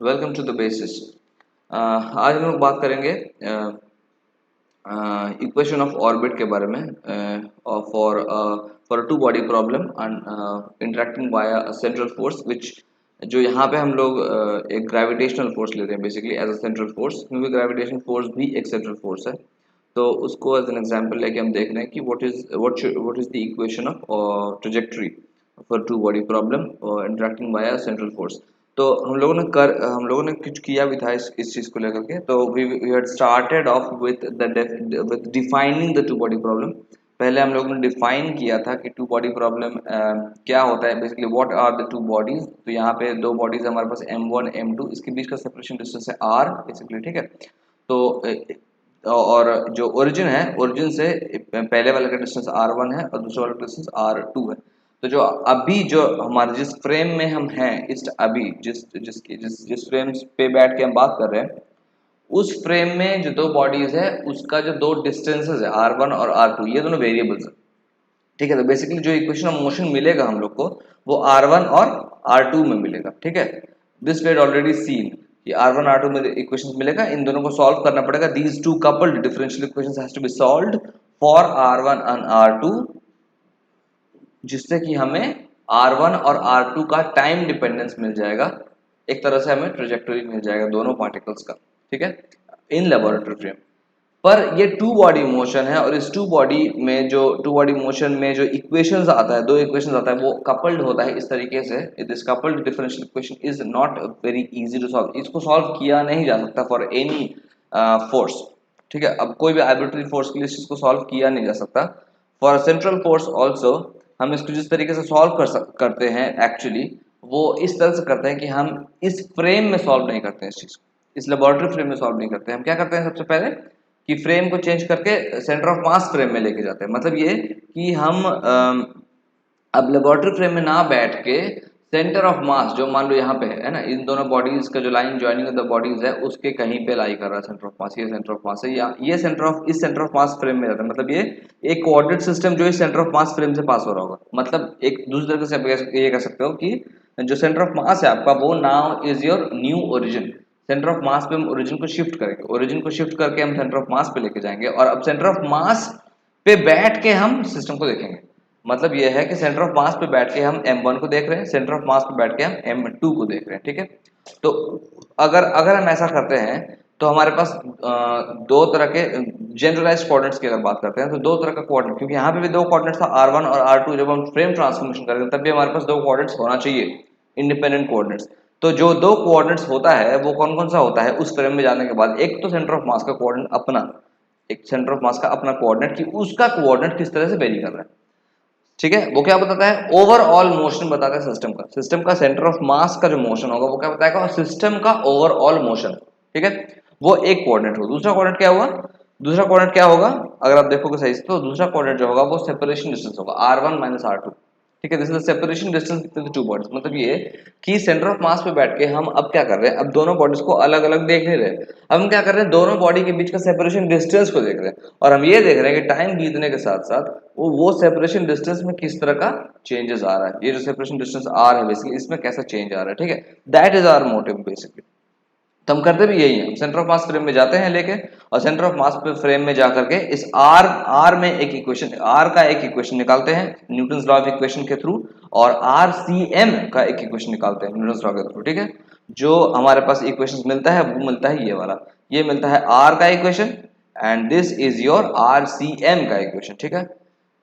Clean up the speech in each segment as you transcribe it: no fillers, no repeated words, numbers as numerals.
Welcome to the basis. आज हम लोग बात करेंगे इक्वेशन ऑफ ऑर्बिट के बारे में for for two body problem and interacting via a central force which जो यहाँ पे हम लोग एक ग्रेविटेशनल फोर्स लेते हैं basically as a central force, क्योंकि ग्रेविटेशन फोर्स भी एक सेंट्रल फोर्स है। तो उसको एज एन एग्जांपल लेके हम देख रहे हैं कि what is the equation of trajectory for two body problem interacting by a central force. तो हम लोगों ने कुछ किया भी था इस चीज़ को लेकर के। तो we had started off with defining the two body problem. पहले हम लोगों ने डिफाइन किया था कि टू बॉडी प्रॉब्लम क्या होता है, basically what are the two bodies. तो यहाँ पे दो बॉडीज हमारे पास M1 M2, इसके बीच का सेपरेशन डिस्टेंस है R बेसिकली, ठीक है। तो और जो ओरिजिन है, ओरिजिन से पहले वाले का डिस्टेंस R1 है और दूसरे वाले का डिस्टेंस R2 है। तो जो अभी जो हमारे जिस फ्रेम में हम हैं, इस अभी जिस फ्रेम पे बैठ के हम बात कर रहे हैं, उस फ्रेम में जो दो बॉडीज है उसका जो दो डिस्टेंसेस है R1 और R2, ये दोनों वेरिएबल्स है, ठीक है। तो बेसिकली जो इक्वेशन ऑफ मोशन मिलेगा हम लोग को वो R1 और R2 में मिलेगा, ठीक है। This we had already seen कि R1 R2 में इक्वेशंस मिलेगा, इन दोनों को सॉल्व करना पड़ेगा। These two coupled differential equations has to be solved for R1 and R2, जिससे कि हमें R1 और R2 का टाइम डिपेंडेंस मिल जाएगा। एक तरह से हमें ट्रेजेक्टरी मिल जाएगा दोनों पार्टिकल्स का, ठीक है, इन लेबोरेटरी फ्रेम। पर ये टू बॉडी मोशन है और इस टू बॉडी मोशन में जो इक्वेशंस आता है, दो इक्वेशंस आता है, वो कपल्ड होता है इस तरीके से। This coupled differential equation is not very easy to solve. इसको सॉल्व किया नहीं जा सकता फॉर एनी फोर्स, ठीक है। अब कोई भी आर्बिट्री फोर्स के लिए इसको सॉल्व किया नहीं जा सकता। फॉर सेंट्रल फोर्स ऑल्सो हम इसको जिस तरीके से सॉल्व करते हैं, एक्चुअली वो इस तरह से करते हैं कि हम इस फ्रेम में सॉल्व नहीं करते हैं इस चीज़ को, इस लेबोरेटरी फ्रेम में सॉल्व नहीं करते हैं। हम क्या करते हैं सबसे पहले कि फ्रेम को चेंज करके सेंटर ऑफ मास फ्रेम में लेके जाते हैं। मतलब ये कि हम अब लेबोरेटरी फ्रेम में ना बैठ के सेंटर ऑफ मास जो मान लो यहाँ पे है ना, इन दोनों बॉडीज का जो line joining of the bodies है उसके कहीं पे लाई कर रहा है सेंटर ऑफ मास। ये सेंटर ऑफ मास है, या ये सेंटर ऑफ मास फ्रेम में जाता है। मतलब ये एक कोऑर्डिनेट सिस्टम जो इस सेंटर ऑफ मास फ्रेम से पास हो रहा होगा। मतलब एक दूसरे तरीके से आप ये कह सकते हो कि जो सेंटर ऑफ मास है आपका, वो now is your new origin. Centre of मास पे हम ओरिजिन को शिफ्ट करेंगे, ओरिजिन को शिफ्ट करके हम सेंटर ऑफ मास पे लेके जाएंगे, और अब सेंटर ऑफ मास पे बैठ के हम सिस्टम को देखेंगे। मतलब ये है कि सेंटर ऑफ मास पे बैठ के हम M1 को देख रहे हैं, सेंटर ऑफ मास पे बैठ के हम M2 को देख रहे हैं, ठीक है। तो अगर अगर हम ऐसा करते हैं तो हमारे पास दो तरह के जनरलाइज्ड कोऑर्डिनेट्स की अगर बात करते हैं तो दो तरह का कोऑर्डिनेट, क्योंकि यहाँ पे भी दो कोऑर्डिनेट्स था R1 और R2। जब हम फ्रेम ट्रांसफॉर्मेशन करेंगे तब भी हमारे पास दो कोऑर्डिनेट्स होना चाहिए, इंडिपेंडेंट कोऑर्डिनेट्स। तो जो दो कोऑर्डिनेट्स होता है वो कौन कौन सा होता है उस फ्रेम में जाने के बाद? एक तो सेंटर ऑफ मास का कोऑर्डिनेट अपना, एक सेंटर ऑफ मास का अपना कोऑर्डिनेट कि उसका कोऑर्डिनेट किस तरह से वेरी कर रहा है, ठीक है। वो क्या बताता है? ओवरऑल मोशन बताता है सिस्टम का। सिस्टम का सेंटर ऑफ मास का जो मोशन होगा वो क्या बताएगा? और सिस्टम का ओवरऑल मोशन, ठीक है। वो एक कोऑर्डिनेट हो। दूसरा कोऑर्डिनेट क्या हुआ? दूसरा कोऑर्डिनेट क्या होगा अगर आप देखोगे सही से, तो दूसरा कोऑर्डिनेट जो होगा वो सेपरेशन डिस्टेंस होगा, R1 माइनस R2, ठीक है। This is the separation distance between the two bodies. मतलब ये कि सेंटर ऑफ मास पे बैठ के हम अब क्या कर रहे हैं? अब दोनों बॉडीज को अलग अलग देख नहीं रहे, अब हम क्या कर रहे हैं? दोनों बॉडी के बीच का सेपरेशन डिस्टेंस को देख रहे हैं, और हम ये देख रहे हैं कि टाइम बीतने के साथ साथ वो सेपरेशन डिस्टेंस में किस तरह का चेंजेस आ रहा है। ये जो सेपरेशन डिस्टेंस R है बेसिकली, इसमें कैसा चेंज आ रहा है, ठीक है। That is our motive basically. तो हम करते भी यही है, सेंटर ऑफ मास फ्रेम में जाते हैं लेके, और सेंटर ऑफ मास फ्रेम में जाकर के इस आर में एक इक्वेशन, आर का एक इक्वेशन निकालते हैं न्यूटन्स लॉ ऑफ इक्वेशन के थ्रू, और RCM का एक इक्वेशन निकालते हैं न्यूटन्स लॉ के थ्रू, ठीक है। जो हमारे पास इक्वेशन मिलता है वो मिलता है ये वाला, ये मिलता है आर का equation, and this is your RCM का इक्वेशन, ठीक है।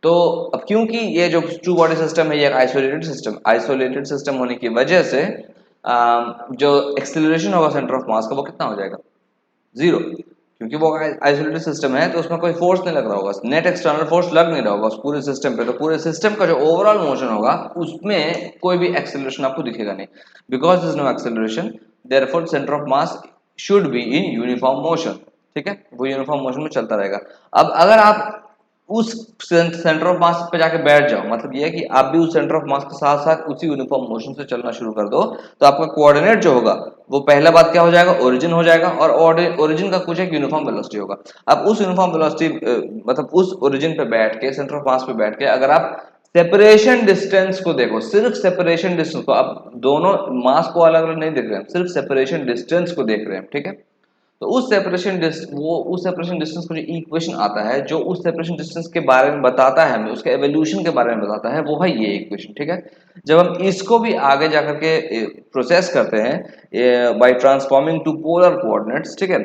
तो अब क्योंकि ये जो टू बॉडी सिस्टम है ये एक आइसोलेटेड सिस्टम होने की वजह से जो एक्सेलरेशन होगा सेंटर ऑफ मास का वो कितना हो जाएगा? जीरो, क्योंकि वो आइसोलेटेड सिस्टम है तो उसमें कोई फोर्स नहीं लग रहा होगा, नेट एक्सटर्नल फोर्स लग नहीं रहा होगा उस पूरे सिस्टम पे। तो पूरे सिस्टम का जो ओवरऑल मोशन होगा उसमें कोई भी एक्सेलरेशन आपको दिखेगा नहीं, because this no acceleration, therefore centre of mass should be in uniform motion, ठीक है। वो यूनिफॉर्म मोशन में चलता रहेगा। अब अगर आप उस सेंटर ऑफ मास पे जाके बैठ जाओ, मतलब ये है कि आप भी उस सेंटर ऑफ मास के साथ साथ उसी यूनिफॉर्म मोशन से चलना शुरू कर दो, तो आपका कोऑर्डिनेट जो होगा वो पहला बात क्या हो जाएगा? ओरिजिन हो जाएगा, और ओरिजिन का कुछ एक यूनिफॉर्म वेलोसिटी होगा। अब उस यूनिफॉर्म वेलोसिटी मतलब उस ओरिजिन पे बैठ के, सेंटर ऑफ मास पे बैठ के अगर आप सेपरेशन डिस्टेंस को देखो, सिर्फ सेपरेशन डिस्टेंस को, अब दोनों मास को अलग अलग नहीं देख रहे हैं, सिर्फ सेपरेशन डिस्टेंस को देख रहे हैं, ठीक है। तो उस सेपरेशन डिस्टेंस को जो इक्वेशन आता है, जो उस सेपरेशन डिस्टेंस के बारे में बताता है, हमें उसके एवोल्यूशन के बारे में बताता है, वो है ये इक्वेशन, ठीक है। जब हम इसको भी आगे जाकर के प्रोसेस करते हैं by transforming to polar coordinates, ठीक है,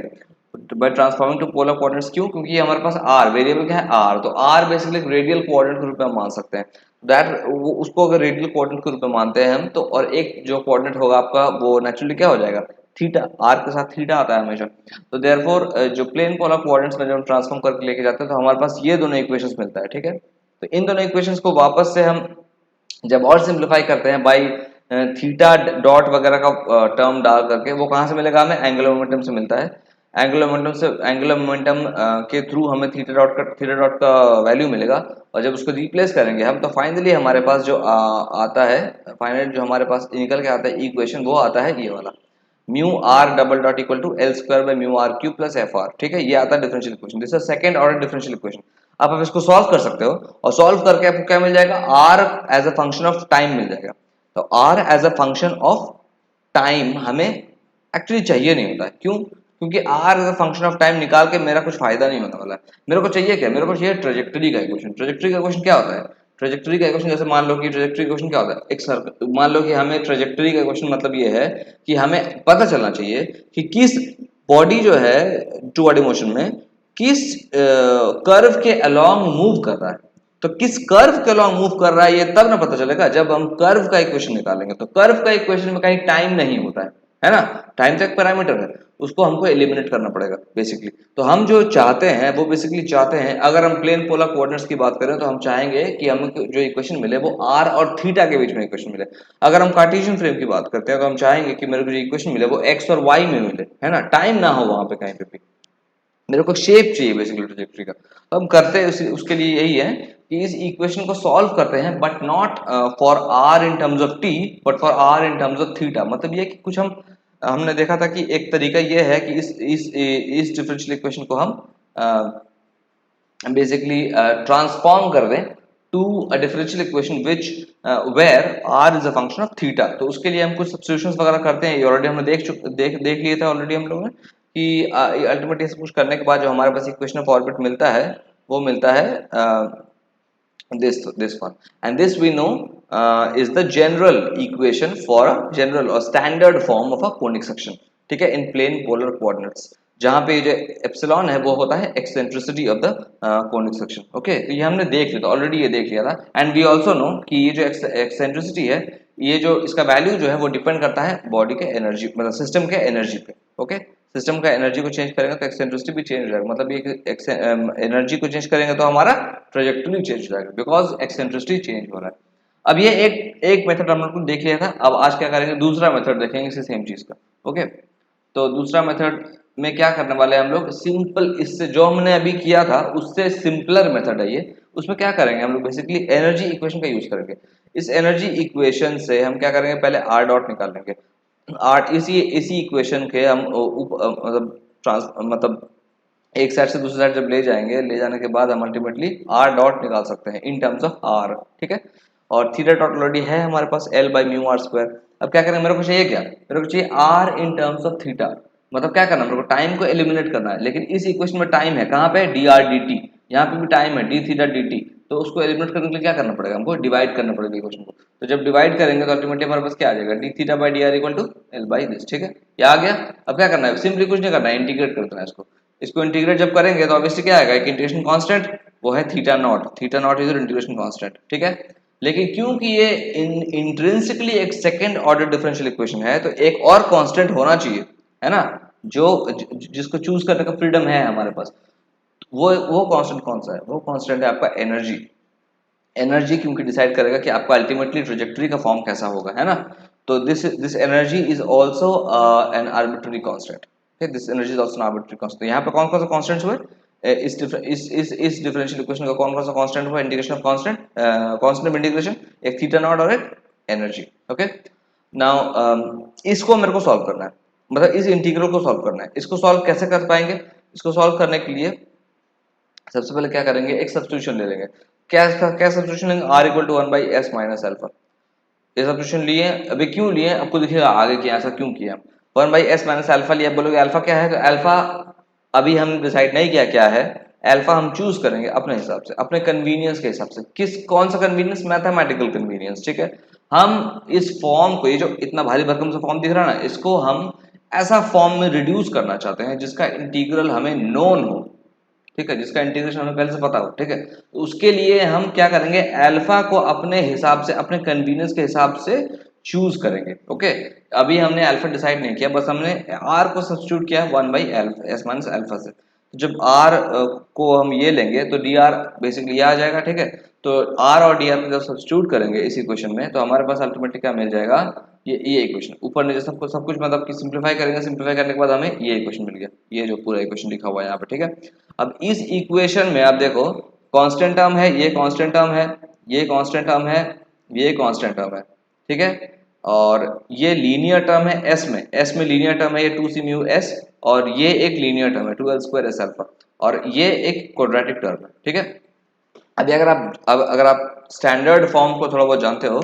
by transforming to polar coordinates, क्यों? क्योंकि हमारे पास आर वेरिएबल क्या है, आर, तो आर बेसिकली एक रेडियल कोऑर्डिनेट के रूप में हम मान सकते हैं, दैट उसको अगर रेडियल कोऑर्डिनेट के रूप में मानते हैं हम, तो और एक जो कोऑर्डिनेट होगा आपका वो नेचुरली क्या हो जाएगा, थीटा, आर के साथ थीटा आता है हमेशा। तो देयरफॉर जो प्लेन पोलर कोऑर्डिनेट्स में जब हम ट्रांसफॉर्म करके लेके जाते हैं तो हमारे पास ये दोनों इक्वेशंस मिलता है, ठीक है। तो इन दोनों इक्वेशंस को वापस से हम जब और सिंप्लीफाई करते हैं बाई थीटा डॉट वगैरह का टर्म डाल करके, वो कहाँ से मिलेगा हमें, एंगुलर मोमेंटम से मिलता है। एंगुलर मोमेंटम के थ्रू हमें थीटा डॉट का वैल्यू मिलेगा, और जब उसको रिप्लेस करेंगे हम, तो फाइनली हमारे पास जो आता है, फाइनल जो हमारे पास निकल के आता है इक्वेशन, वो आता है ये वाला, mu r double dot equal to l square by mu r cube plus f r, ठीक है। ये आता है differential equation, this is second order differential equation. आप इसको सॉल्व कर सकते हो, और सॉल्व करके आपको क्या मिल जाएगा, r as a function of time मिल जाएगा। तो r as a function of time हमें एक्चुअली चाहिए नहीं होता है, क्यों? क्योंकि r as a function of time निकाल के मेरा कुछ फायदा नहीं होने वाला है। मेरे को चाहिए क्या, मेरे को चाहिए ट्रेजेक्टरी का इक्वेशन। ट्रेजेक्टरी का इक्वेशन क्या होता है, ट्रेजेक्टरी का इक्वेशन जैसे मान लो कि ट्रेजेक्टरी इक्वेशन क्या होता है, एक सर्कल, मान लो कि हमें ट्रेजेक्टरी का इक्वेशन मतलब ये है कि हमें पता चलना चाहिए कि किस बॉडी जो है टू बॉडी मोशन में किस कर्व के अलोंग मूव कर रहा है। तो किस कर्व के अलोंग मूव कर रहा है ये तब ना पता चलेगा जब हम कर्व का इक्वेशन निकालेंगे। तो कर्व का इक्वेशन में कहीं टाइम नहीं होता है ना, टाइम तो एक पैरामीटर है, उसको हमको एलिमिनेट करना पड़ेगा बेसिकली। तो हम जो चाहते हैं वो बेसिकली चाहते हैं, अगर हम प्लेन पोलर कोऑर्डिनेट्स की बात करें तो हम चाहेंगे कि हमें जो इक्वेशन मिले वो आर और थीटा के बीच में इक्वेशन मिले। अगर हम कार्टेशियन फ्रेम की बात करते हैं तो हम चाहेंगे कि मेरे को जो इक्वेशन मिले वो एक्स और वाई में मिले, है ना, टाइम ना हो वहां पे कहीं पे भी, मेरे को शेप चाहिए बेसिकली ट्रेजेक्टरी का। तो हम करते हैं उसके लिए यही है कि इस इक्वेशन को सॉल्व करते हैं, but not for r in terms of t, but for r in terms of theta. मतलब ये कि कुछ हमने देखा था कि एक तरीका ये है कि इस डिफरेंशियल इक्वेशन को हम बेसिकली ट्रांसफॉर्म कर दें to a differential equation which where r is a function of theta. तो उसके लिए हम कुछ सब्स्टिट्यूशंस वगैरह करते हैं, ये ऑलरेडी हमने देख लिए थे ऑलरेडी हम लोगों ने, कि अल्टीमेटली सब कुछ करने के बाद जो हमारे पास इक्वेशन ऑफ ऑर्बिट मिलता है वो मिलता है this one, and this we know is the general equation for a general or standard form of a conic section, ठीक है, इन प्लेन पोलर कोऑर्डिनेट्स, जहां पे जो एप्सिलॉन है वो होता है eccentricity of the conic section. Okay, तो ये हमने देख लिया था ऑलरेडी, ये देख लिया था। एंड वी आल्सो नो कि ये जो एक्सेंट्रिसिटी है, ये जो इसका वैल्यू जो है वो डिपेंड करता है बॉडी के एनर्जी, मतलब सिस्टम के एनर्जी पे। ओके, सिस्टम का एनर्जी को चेंज करेंगे तो एक्सेंट्रिसिटी भी चेंज हो जाएगा, मतलब ये एनर्जी को चेंज करेंगे तो हमारा ट्रेजेक्टरी चेंज हो जाएगा, बिकॉज एक्सेंट्रिसिटी चेंज हो रहा है। अब ये एक मेथड हम लोग देख लिया था, अब आज क्या करेंगे, दूसरा मेथड देखेंगे इसी सेम चीज का। ओके, तो दूसरा मेथड में क्या करने वाले हैं हम लोग, सिंपल, इससे जो हमने अभी किया था उससे सिंपलर मेथड है ये। उसमें क्या करेंगे हम लोग, बेसिकली एनर्जी इक्वेशन का यूज करेंगे। इस एनर्जी इक्वेशन से हम क्या करेंगे, पहले आर डॉट निकाल लेंगे। आर इसी इसी इक्वेशन के हम मतलब एक साइड से दूसरी साइड जब ले जाएंगे, ले जाने के बाद हम अल्टीमेटली आर डॉट निकाल सकते हैं इन टर्म्स ऑफ आर, ठीक है। और थीटा डॉट ऑलरेडी है हमारे पास, L by mu r square. अब क्या करेंगे, मेरे को चाहिए क्या, मेरे को चाहिए r in terms of theta. मतलब क्या करना है, मेरे को टाइम को एलिमिनेट करना है, लेकिन इस इक्वेशन में टाइम है कहाँ पे, डी आर डी टी, यहाँ पे भी टाइम है, डी थीटा डी टी। तो उसको एलिमिनेट करने के लिए क्या करना पड़ेगा, हमको डिवाइड करना पड़ेगा इक्वेशन को। तो जब डिवाइड करेंगे तो अल्टीमेटली हमारे पास क्या आ जाएगा, d theta by d r equal to l by this, ठीक है, ये आ गया। अब क्या करना है, सिंपली कुछ नहीं करना है, इंटीग्रेट कर देना है इसको। इसको इंटीग्रेट जब करेंगे तो ऑब्वियसली क्या आएगा, एक इंटीग्रेशन कांस्टेंट, वो है theta naught. Theta naught is integration constant, ठीक है। लेकिन क्योंकि ये इंट्रिंसिकली एक सेकंड ऑर्डर डिफरेंशियल इक्वेशन है, तो एक और कांस्टेंट होना चाहिए, है ना, जो जिसको चूज करने का फ्रीडम है हमारे पास। वो कांस्टेंट कौन सा है, वो कांस्टेंट है आपका एनर्जी। एनर्जी क्योंकि डिसाइड करेगा कि आपका अल्टीमेटली ट्रेजेक्टरी का फॉर्म कैसा होगा, है ना। तो this energy is also an arbitrary constant. Okay, this energy is also an arbitrary constant. तो यहाँ पे कौन कौन सा कांस्टेंट्स हुए, इस डिफरेंशियल इक्वेशन का कौन कौन सा कांस्टेंट हुआ, integration of constant, constant of integration, एक थीटा नॉट और एक एनर्जी। ओके, नाउ इसको मेरे को सॉल्व करना है, मतलब इस इंटीग्रल को सॉल्व करना है। इसको सॉल्व कैसे कर पाएंगे, इसको सॉल्व करने के लिए सबसे पहले क्या करेंगे, एक सब्स्टिट्यूशन ले लेंगे। क्या क्या सब्स्टिट्यूशन लेंगे, r equal to 1/s minus alpha. ये सब्स्टिट्यूशन लिए, अभी क्यों लिए आपको दिखेगा आगे कि ऐसा क्यों किया। 1/s माइनस अल्फा लिया, बोलोगे अल्फा क्या है, तो अल्फा अभी हमने डिसाइड नहीं किया क्या है। अल्फा हम चूज करेंगे अपने हिसाब से, अपने कन्वीनियंस के हिसाब से। किस कौन सा कन्वीनियंस, मैथमेटिकल कन्वीनियंस, ठीक है। हम इस फॉर्म को, ये जो इतना भारी भरकम सा फॉर्म दिख रहा है ना, इसको हम ऐसा फॉर्म में रिड्यूस करना चाहते हैं जिसका इंटीग्रल हमें नोन हो, ठीक है, जिसका इंटीग्रेशन हमें पहले से पता हो, ठीक है। तो उसके लिए हम क्या करेंगे, अल्फा को अपने हिसाब से, अपने कन्वीनियंस के हिसाब से चूज करेंगे, ओके। अभी हमने अल्फा डिसाइड नहीं किया, बस हमने आर को सब्स्टिट्यूट किया 1/s माइनस अल्फा से। जब आर को हम ये लेंगे तो डी आर बेसिकली ये आ जाएगा, ठीक है। तो आर और डी आर को जब सब्स्टिट्यूट करेंगे इस इक्वेशन में, तो हमारे पास अल्टीमेटली क्या मिल जाएगा, ये इक्वेशन ऊपर नीचे सब कुछ मतलब कि सिंप्लीफाई करेंगे, सिंप्लीफाई करने के बाद हमें ये इक्वेशन मिल गया, ये जो पूरा इक्वेशन लिखा हुआ है यहाँ पे, ठीक है। अब इस इक्वेशन में आप देखो, कांस्टेंट टर्म है, ये कांस्टेंट टर्म है, ये कांस्टेंट टर्म है, ये कांस्टेंट टर्म है, ठीक है। और ये लीनियर टर्म है एस में लीनियर टर्म है ये 2c म्यू एस, और ये एक लीनियर टर्म है 2l स्क्वायर एस अल्फा, और ये एक क्वाड्रेटिक टर्म है, ठीक है। अभी अगर आप स्टैंडर्ड फॉर्म को थोड़ा बहुत जानते हो,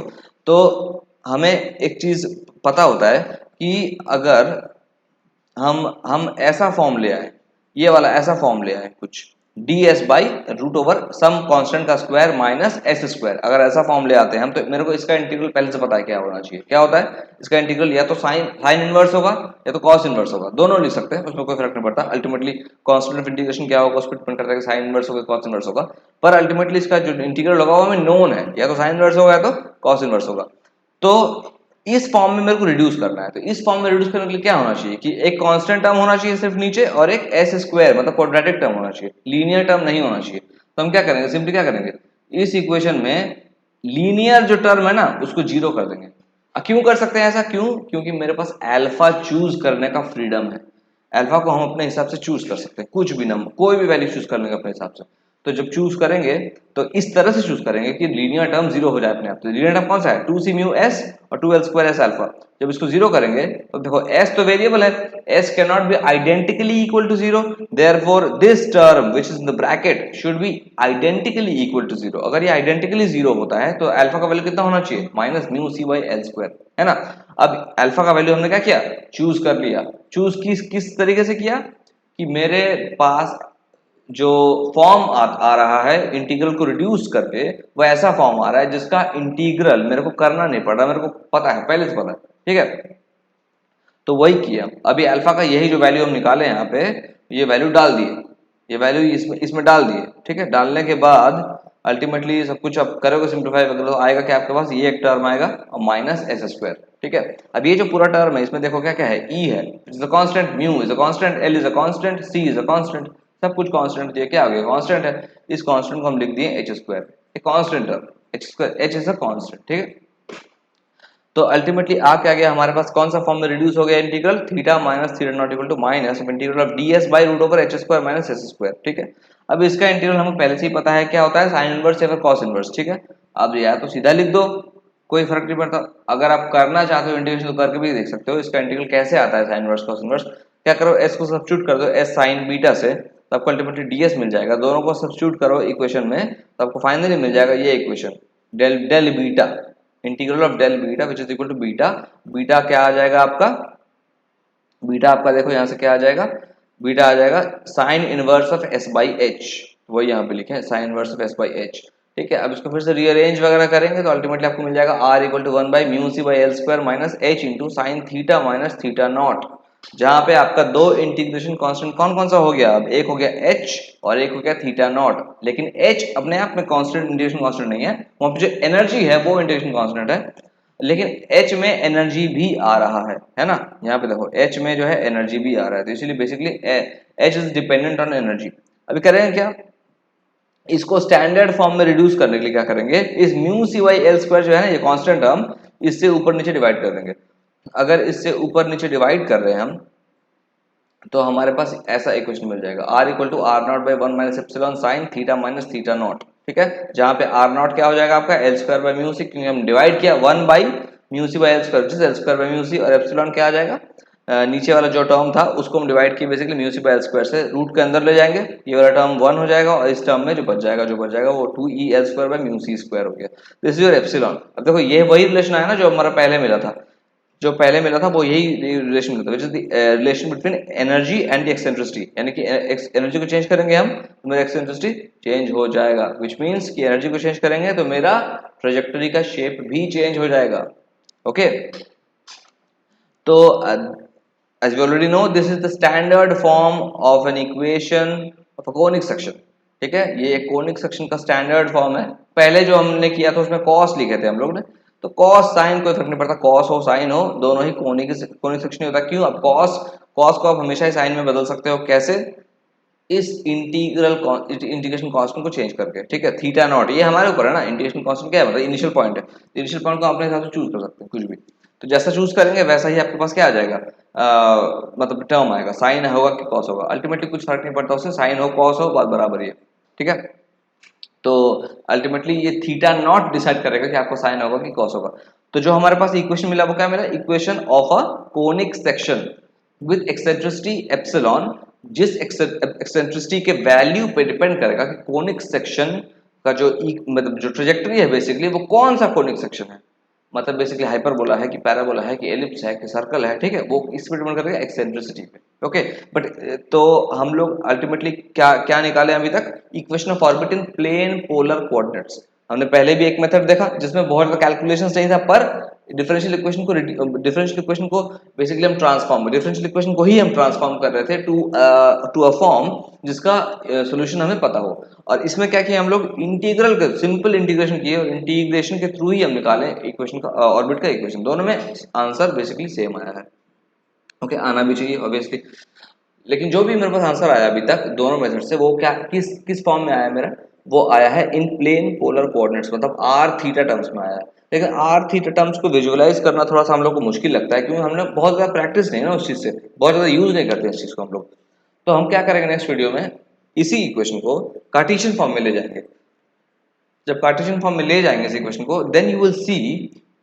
तो हमें एक चीज पता होता है कि अगर हम ऐसा फॉर्म ले आए, ये वाला ऐसा फॉर्म ले आए कुछ, ds by root over some constant का स्क्वायर माइनस एस स्क्वायर, अगर ऐसा फॉर्म ले आते हैं हम, तो मेरे को इसका इंटीग्रल पहले से पता है क्या होना चाहिए। क्या होता है इसका इंटीग्रल, या तो साइन इनवर्स होगा या तो कॉस इनवर्स होगा, दोनों लिख सकते हैं, उसमें कोई फर्क नहीं पड़ता। अल्टीमेटली कांस्टेंट ऑफ इंटीग्रेशन क्या होगा, उस पर डिपेंड करता है कि साइन इनवर्स होगा कॉस इनवर्स होगा, पर अल्टीमेटली इसका जो इंटीग्रल होगा वो हमें नोन है, या तो साइन इनवर्स होगा या तो कॉस इनवर्स होगा। तो इस फॉर्म में मेरे को रिड्यूस करना है, तो इस फॉर्म में रिड्यूस करने के लिए क्या होना चाहिए कि एक कांस्टेंट टर्म होना चाहिए सिर्फ नीचे, और एक एस स्क्वायर मतलब क्वाड्रेटिक टर्म होना चाहिए, लीनियर टर्म नहीं होना चाहिए। तो हम क्या करेंगे, सिंपली क्या करेंगे, इस इक्वेशन में लीनियर जो टर्म है ना उसको जीरो कर देंगे। क्यों कर सकते हैं ऐसा, क्यों, क्योंकि मेरे पास अल्फा चूज करने का फ्रीडम है। अल्फा को हम अपने हिसाब से चूज कर सकते हैं, कुछ भी नंबर, कोई भी वैल्यू चूज करने का अपने हिसाब से। तो जब चूज करेंगे तो इस तरह से चूज करेंगे कि लीनियर टर्म जीरो हो जाए अपने आप। तो लीनियर टर्म कौन सा है, 2c म्यू एस और 2l स्क्वायर एस अल्फा। जब इसको जीरो करेंगे तो देखो s तो वेरिएबल है, s can not be identically equal to zero, therefore this term which is in the bracket should be identically equal to zero. अगर ये आइडेंटिकली जीरो होता है तो अल्फा का वैल्यू कितना होना चाहिए, minus mu c by l square, है ना। अब अल्फा का वैल्यू हमने क्या किया, चूज कर लिया। चूज किस तरीके से किया कि मेरे पास जो फॉर्म आ रहा है इंटीग्रल को रिड्यूस करके, वो ऐसा फॉर्म आ रहा है जिसका इंटीग्रल मेरे को करना नहीं पड़ रहा, मेरे को पता है, पहले से पता है, ठीक है। तो वही किया, अभी अल्फा का यही जो वैल्यू हम निकाले यहाँ पे, ये वैल्यू डाल दिए, ये वैल्यू इसमें डाल दिए, ठीक है। डालने के बाद अल्टीमेटली सब कुछ आप करोगे सिंप्लीफाई वगैरह, तो आएगा क्या आपके पास, ये एक टर्म आएगा और माइनस एस स्क्वायर, ठीक है। अब ये जो पूरा टर्म है इसमें देखो क्या क्या है, ई है, is a constant, mu is a constant, l is a constant, c is a constant, सब कुछ कांस्टेंट दिए, क्या हो गया, कांस्टेंट है। इस कांस्टेंट को हम लिख दिए एच स्क्वायर, एक constant term, H square, H is a constant, ठीक है। तो अल्टीमेटली आ क्या गया हमारे पास, कौन सा फॉर्म में रिड्यूस हो गया integral, theta minus theta naught equal to minus of integral of ds by root over h square minus s square, ठीक है। अब इसका इंटीग्रल हमको पहले से ही पता है क्या होता है, साइन इनवर्स या फिर कॉस इनवर्स, ठीक है। अब या तो सीधा लिख दो, कोई फर्क नहीं पड़ता। अगर आप करना चाहते हो इंटीग्रेशन तो करके भी देख सकते हो इसका इंटीग्रल कैसे आता है, साइन इनवर्स कॉस इनवर्स। क्या करो, एस को सब्स्टिट्यूट कर दो एस साइन बीटा से, तो आपको अल्टीमेटली ds मिल जाएगा। दोनों को सब्स्टिट्यूट करो इक्वेशन में, तो आपको फाइनली मिल जाएगा ये equation, del del beta, integral of del beta which is equal to beta. Beta क्या आ जाएगा आपका, बीटा आपका देखो यहाँ से क्या आ जाएगा, बीटा आ जाएगा sine inverse of S by H, वही यहाँ पे लिखे हैं sine inverse of S by H, ठीक है। अब इसको फिर से रीअरेंज वगैरह करेंगे तो अल्टीमेटली आपको मिल जाएगा r equal to 1 by mu c by l square minus h into sine theta minus theta naught, जहां पे आपका दो इंटीग्रेशन कांस्टेंट कौन कौन सा हो गया, अब एक हो गया h और एक हो गया थीटा नॉट। लेकिन h अपने आप में कांस्टेंट इंटीग्रेशन कांस्टेंट नहीं है, वहां पे जो एनर्जी है वो इंटीग्रेशन कांस्टेंट है, लेकिन h में एनर्जी भी आ रहा है ना। यहाँ पे देखो h में जो है एनर्जी भी आ रहा है, तो इसीलिए basically h is dependent on energy. अभी करेंगे क्या, इसको स्टैंडर्ड फॉर्म में रिड्यूस करने के लिए क्या करेंगे, इस mu c by l square जो है ना ये कांस्टेंट टर्म, इससे ऊपर नीचे डिवाइड कर देंगे। अगर इससे ऊपर नीचे डिवाइड कर रहे हैं हम, तो हमारे पास ऐसा इक्वेशन मिल जाएगा, r equal to r naught by one minus epsilon sine theta minus theta naught, ठीक है। जहां पे आर नॉट क्या हो जाएगा आपका l square by mu c, क्योंकि हम डिवाइड किया 1 by mu c by l square, l square by mu c, और एप्सिलॉन क्या आ जाएगा, नीचे वाला जो टर्म था उसको हम डिवाइड किए basically mu c by l square से, रूट के अंदर ले जाएंगे, ये वाला टर्म 1 हो जाएगा और इस टर्म में जो बच जाएगा वो 2 EL square by mu c square हो गया। This is your epsilon. अब देखो ये वही रिलेशन आया ना जो हमारा पहले मिला था, वो यही रिलेशन मिलता है, which is the relation between energy and the eccentricity, यानी कि एनर्जी को चेंज करेंगे हम तो मेरा एक्सेंट्रिसिटी चेंज हो जाएगा, विच मीन्स कि एनर्जी को चेंज करेंगे तो मेरा ट्रेजेक्टरी का शेप भी चेंज हो जाएगा। ओके, तो as we already know this is the standard form of an equation of a conic section। ठीक है, ये एक कोनिक सेक्शन का स्टैंडर्ड फॉर्म है। पहले जो हमने किया था उसमें कॉस लिखे थे हम लोग ने, तो कॉस साइन कोई फर्क नहीं पड़ता, कॉस हो साइन हो दोनों ही कोनिक सेक्शन ही होता है। क्यों? अब कॉस कॉस को आप हमेशा ही साइन में बदल सकते हो, कैसे? इस इंटीग्रेशन कांस्टेंट को चेंज करके। ठीक है, थीटा नॉट ये हमारे ऊपर है ना, इंटीग्रेशन कांस्टेंट क्या है, मतलब इनिशियल पॉइंट है, इनिशियल पॉइंट को अपने हिसाब से चूज कर सकते हैं कुछ भी, तो जैसा चूज करेंगे वैसा ही आपके पास क्या आ जाएगा, मतलब टर्म आएगा, साइन होगा कि कॉस होगा, अल्टीमेटली कुछ फर्क नहीं पड़ता उससे, साइन हो कॉस हो बात बराबर ही है। ठीक है, तो अल्टीमेटली ये थीटा नॉट डिसाइड करेगा कि आपको साइन होगा कि कॉस होगा। तो जो हमारे पास इक्वेशन मिला वो क्या मिला, equation of a conic section with eccentricity epsilon, जिस एक्सेंट्रिसिटी के वैल्यू पे डिपेंड करेगा कि कोनिक सेक्शन का जो मतलब जो ट्रेजेक्टरी है बेसिकली वो कौन सा कोनिक सेक्शन है, मतलब बेसिकली हाइपरबोला है कि पैराबोला है कि एलिप्स है कि सर्कल है। ठीक है, वो इस पे डिपेंड करेगा एक्सेंट्रिसिटी पे। ओके, बट तो हम लोग अल्टीमेटली क्या क्या निकाले अभी तक, equation of orbit in plane polar coordinates. हमने पहले भी एक मेथड देखा जिसमें बहुत ज्यादा कैलकुलेशंस नहीं था, पर डिफरेंशियल इक्वेशन को बेसिकली हम डिफरेंशियल इक्वेशन को ही हम ट्रांसफॉर्म कर रहे थे टू अ फॉर्म जिसका सॉल्यूशन हमें पता हो। और इसमें क्या किया हम लोग, इंटीग्रल के सिंपल इंटीग्रेशन किए और इंटीग्रेशन के थ्रू ही हम निकाले इक्वेशन का ऑर्बिट का इक्वेशन, दोनों में आंसर बेसिकली सेम आया है। ओके, आना भी चाहिए ऑब्वियसली, लेकिन जो भी मेरे पास आंसर आया अभी तक दोनों मेथड से वो क्या किस किस फॉर्म में आया मेरा, वो आया है इन प्लेन पोलर कोऑर्डिनेट्स, मतलब आर थीटा टर्म्स में आया है। लेकिन आर थीटा टर्म्स को विजुअलाइज करना थोड़ा सा हम लोग को मुश्किल लगता है, क्योंकि हमने बहुत ज़्यादा प्रैक्टिस नहीं ना उस चीज़ से, बहुत ज़्यादा यूज़ नहीं करते इस चीज़ को हम लोग। तो हम क्या करेंगे नेक्स्ट वीडियो में, इसी इक्वेशन को कार्टेशियन फॉर्म में ले जाएंगे। जब कार्टेशियन फॉर्म में ले जाएंगे इस इक्वेशन को, देन यू विल सी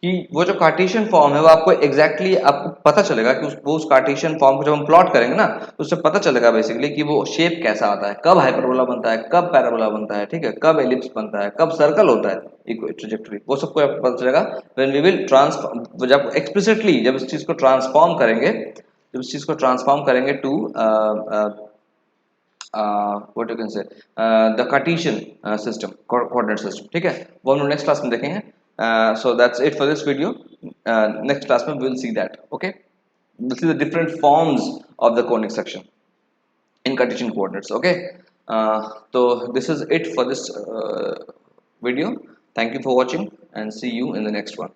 कि वो जो कार्टेशियन फॉर्म है वो आपको एग्जैक्टली आपको पता चलेगा कि उस कार्टेशियन फॉर्म को जब हम प्लॉट करेंगे ना, तो उससे पता चलेगा बेसिकली कि वो शेप कैसा आता है, कब हाइपरबोला बनता है, कब पैराबोला बनता है, ठीक है, कब एलिप्स बनता है, कब सर्कल होता है ट्रेजेक्टरी, वो सबको आपको पता चलेगा व्हेन वी विल ट्रांसफॉर्म, जब एक्सप्लिसिटली जब इस चीज को ट्रांसफॉर्म करेंगे, जब इस चीज को ट्रांसफॉर्म करेंगे to what you can say the Cartesian system, coordinate system। ठीक है, वो हम नेक्स्ट क्लास में देखेंगे। So that's it for this video। Next class में we will see that। Okay, we'll see the different forms of the conic section in Cartesian coordinates। Okay, so this is it for this video। Thank you for watching and see you in the next one।